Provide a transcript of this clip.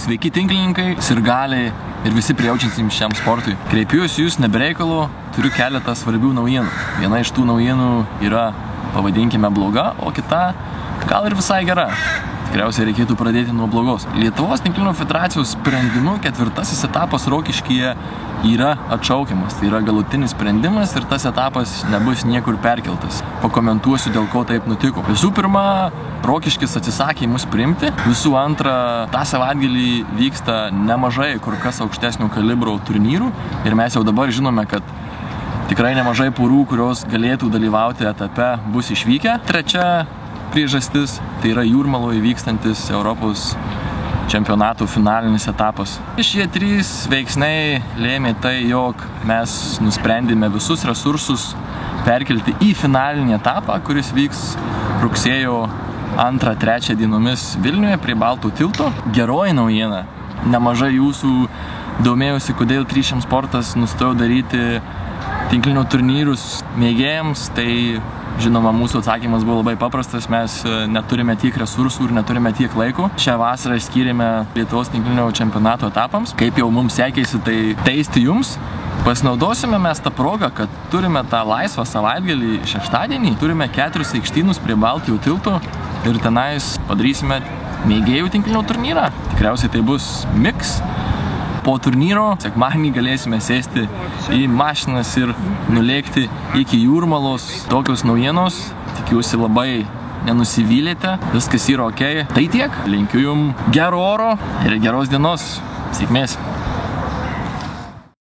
sveiki tinklininkai, sirgaliai ir visi prijaučiantys šiam sportui. Kreipiuosi jūs nebereikalu, turiu keletą svarbių naujienų. Viena iš tų naujienų yra, pavadinkime, bloga, o kita gal ir visai gera. Tikriausiai reikėtų pradėti nuo blogos. Lietuvos tinklinio federacijos sprendimu 4. etapas Rokiškyje yra atšaukiamas. Tai yra galutinis sprendimas ir tas etapas nebus niekur perkeltas. Pakomentuosiu, dėl ko taip nutiko. Visų pirma, Rokiškis atsisakė mus priimti. Visų antra, tą savaitgalį vyksta nemažai kur kas aukštesnio kalibro turnyrų ir mes jau dabar žinome, kad tikrai nemažai porų, kurios galėtų dalyvauti etape, bus išvykę. Trečia priežastis, tai yra Jūrmaloje vykstantis Europos čempionatų finalinis etapas. Šie 3 veiksniai lėmė tai, jog mes nusprendėme visus resursus perkelti į finalinį etapą, kuris vyks rugsėjo 2-3 dienomis Vilniuje prie Baltų tilto. Geroji naujiena. Nemažai jūsų domėjosi, kodėl Kryšiam sportas nustojo daryti tinklinio turnyrus mėgėjams. Tai žinoma, mūsų atsakymas buvo labai paprastas, mes neturime tiek resursų ir neturime tiek laiko. Šią vasarą skyrėme Lietuvos tinklinio čempionato etapams. Kaip jau mums sekėsi tai teisti jums, pasinaudosime mes tą progą, kad turime tą laisvą savaitgalį šeštadienį, turime 4 aikštynus prie Baltijų tilto ir tenais padarysime mėgėjų tinklinio turnyrą. Tikriausiai tai bus mix. Po turnyro sekmadienį galėsime sėsti į mašinas ir nulėkti iki Jūrmalos. Tokios naujienos, tikiuosi labai nenusivylėte, viskas yra ok. Tai tiek, linkiu jums gero oro ir geros dienos, sėkmės.